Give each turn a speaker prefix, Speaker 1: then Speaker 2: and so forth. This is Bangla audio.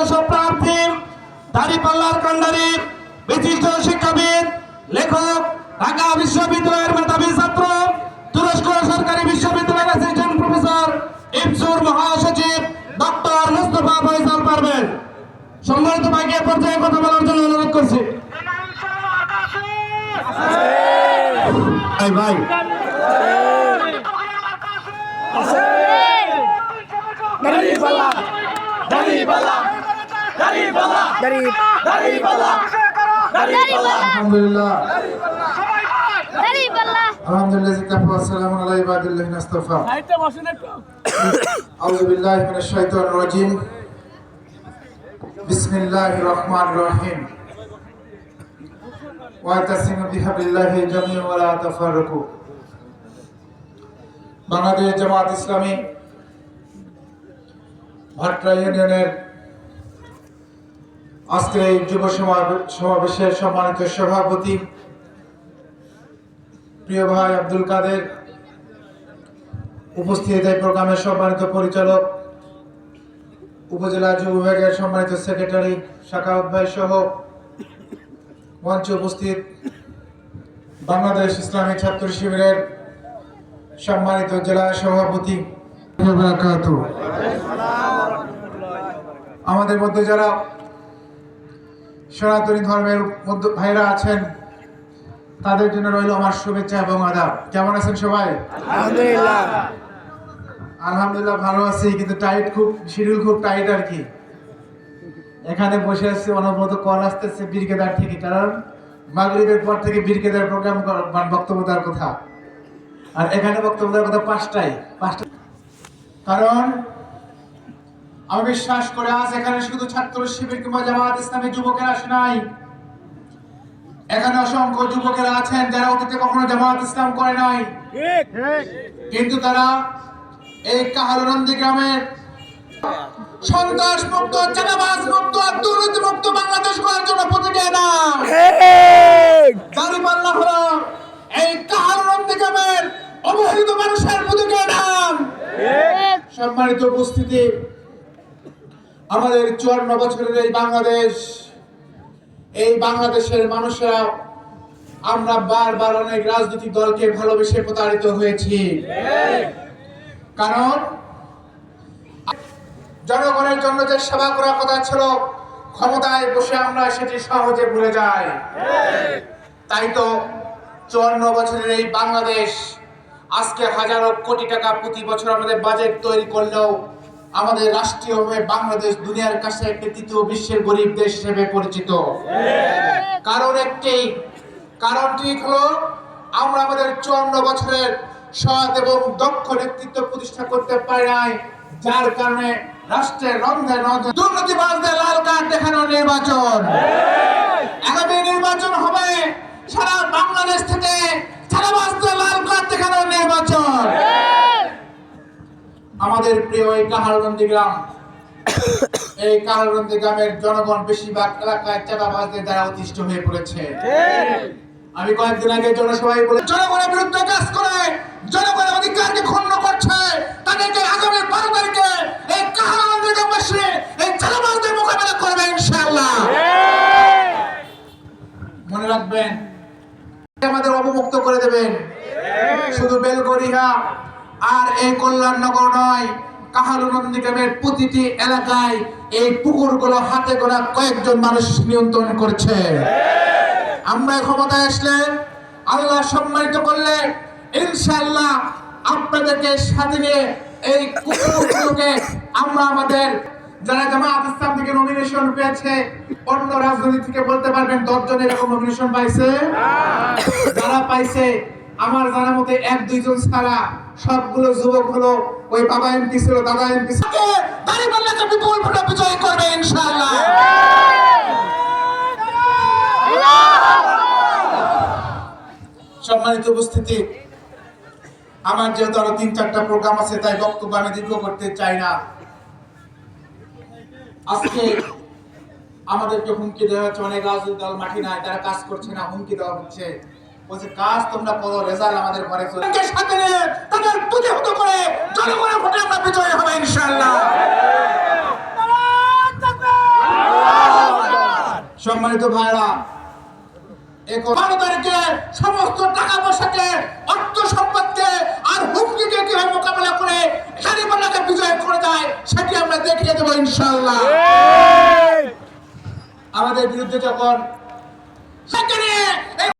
Speaker 1: সদস্য প্রার্থী দাঁড়িপাল্লার কান্ডারি বিশিষ্ট শিক্ষাবিদ লেখক ঢাকা বিশ্ববিদ্যালয়ের মেধাবী ছাত্র তুরস্ক সরকারি বিশ্ববিদ্যালয়ের অ্যাসিস্ট্যান্ট প্রফেসর ইপসুর মহাসচিব ডক্টর মুস্তফা ফয়সাল পারভেজ সম্মানিত ভাইকে পর্যায়ে কথা বলার জন্য অনুরোধ করছি। ভাই আলহামদুলিল্লাহ আসসালামু আলাইকুম ইবাদিল্লাহি মুস্তাফা আউযু বিল্লাহি মিনাশ শাইতানির রাজীম বিসমিল্লাহির রহমানির রহিম ওয়া তাসিমু বিহাবিল্লাহি জামিআন ওয়া লা তাফাররাকু। বাংলাদেশ জামাত ইসলামী ভাট্রা ইউনিয়নের আজকের এই যুব সমাবেশের সম্মানিত সভাপতি প্রিয় ভাই আব্দুল কাদের, উপস্থিত এই প্রোগ্রামের সম্মানিত পরিচালক, উপজেলা যুব বিভাগের সম্মানিত সেক্রেটারি শাকাওয়াত ভাই সহ মঞ্চে উপস্থিত বাংলাদেশ ইসলামী ছাত্র শিবিরের সম্মানিত জেলা সভাপতি, আমাদের মধ্যে যারা সনাতনী ধর্মের মধ্যে ভাইরা আছেন তাদের জন্য রইল আমার শুভেচ্ছা এবং আদাব। কেমন আছেন সবাই? আলহামদুলিল্লাহ ভালো আছি, কিন্তু শিডিউল খুব টাইট আর কি। এখানে বসে আছি, অনবরত কল আসতেছে বীরকেদার থেকে, কারণ মাগরিবের পর থেকে বীরকেদার প্রোগ্রাম বক্তব্য দেওয়ার কথা, আর এখানে বক্তব্য দেওয়ার কথা পাঁচটা। কারণ আমি বিশ্বাস করে আজ এখানে শুধু ছাত্র শিবির কিংবা জামাত ইসলামী যুবকেরা আসে নাই, এখানে অসংখ্য যুবকেরা আছেন যারা অতীতে কখনো জামাত ইসলাম করে নাই, কিন্তু তারা এই কাহালুনন্দী গ্রামের সন্ত্রাস মুক্ত, চাঁদাবাজ মুক্ত, দুর্নীতি মুক্ত বাংলাদেশ করার জন্য প্রতিজ্ঞা নাম দাঁড়িপাল্লা হলো এই কাহালুনন্দী গ্রামের অবহেলিত মানুষের প্রতিজ্ঞা নাম। সম্মানিত উপস্থিতি, আমাদের 54 বছরের এই বাংলাদেশের মানুষেরা আমরা বারবার অনেক রাজনৈতিক দলকে ভালোবেসে প্রতারিত হয়েছি, কারণ জনগণের জন্য যে সেবা করার কথা ছিল ক্ষমতায় বসে আমরা সেটি সহজে ভুলে যাই। তাই তো 54 বছরের এই বাংলাদেশ আজকে হাজারো কোটি টাকা প্রতি বছর আমাদের বাজেট তৈরি করলেও আমাদের রাষ্ট্রীয়ভাবে বাংলাদেশ দুনিয়ার কাছে একটি তৃতীয় বিশ্বের গরিব দেশ হিসেবে পরিচিত। কারণটি হলো আমরা আমাদের 54 বছরের সৎ এবং দক্ষ নেতৃত্ব প্রতিষ্ঠা করতে পারি নাই, যার কারণে রাষ্ট্রের রন্ধে রন্ধে দুর্নীতিবাজদের লাল কার্ড দেখানো নির্বাচন। আগামী নির্বাচন হবে সারা বাংলাদেশ থেকে চাঁদাবাজদের লাল কার্ড দেখানো নির্বাচন। আমাদের প্রিয় এই কাহালুনন্দী গ্রামের জনগণ বেশিরভাগ এলাকায় চাঁদাবাজদের দ্বারা অতিষ্ঠ হয়ে পড়েছে। আমি কয়েকদিন আগে জনসভায় বলে জনগণের বিরুদ্ধে কাজ করে জনগণের অধিকারকে ক্ষুণ্ণ করছে, তাদেরকে আগামী 12 তারিখে এই কাহালুনন্দী গ্রামবাসী এই চাঁদাবাজদের মোকাবেলা করবে ইনশাআল্লাহ। মনে রাখবেন, আমাদের অবমুক্ত করে দেবেন। শুধু বেলগড়িয়া আর এই কল্যাণনগর নয়, কাহালুনন্দী গ্রামের প্রতিটি এলাকায় এই পুকুরগুলো হাতে গোনা কয়েকজন মানুষ নিয়ন্ত্রণ করছে। আমরা ক্ষমতায় আসলে, আল্লাহ সম্মানিত করলে ইনশাআল্লাহ আপনাদেরকে সাথে নিয়ে এই পুকুরগুলোকে আমরা আমাদের যারা জামাত ইসলাম থেকে নমিনেশন পেয়েছে, অন্য রাজনীতি থেকে বলতে পারবেন 10 জন এরকম নমিনেশন পাইছে, যারা পাইছে আমার জানা মতে 1-2 জন ছাড়া সবগুলো যুবক হলো ওই বাবা এমপি ছিল, দাদা এমপি ছিল। দাঁড়িপাল্লাকে বিপুল ভোটে বিজয় করবে ইনশাআল্লাহ। সম্মানিত উপস্থিতি, আমার যেহেতু আরো 3-4টা প্রোগ্রাম আছে, তাই বক্তব্য আমি দীর্ঘ করতে চাই না। আজকে আমাদেরকে হুমকি দেওয়া হচ্ছে, অনেক রাজনৈতিক দল মাঠে নাই, তারা কাজ করছে না, হুমকি দেওয়া হচ্ছে। বলছে কাজ তোমরা করো, রেজাল্ট আমাদের ঘরে চলে সাথে নিয়ে তাদের প্রতিহত করে জনগণের ভোটে আমরা বিজয়ী হবে ইনশাআল্লাহ। সম্মানিত ভাইরা, ভারতকে সমস্ত টাকা পয়সাকে, অর্থ সম্পদকে আর হুমকিকে কিভাবে মোকাবেলা করে গালিবাল্লাকে বিজয় করে দেয় সেটি আমরা দেখিয়ে দেবো ইনশাআল্লাহ। আমাদের বিরুদ্ধে যখন সেখানে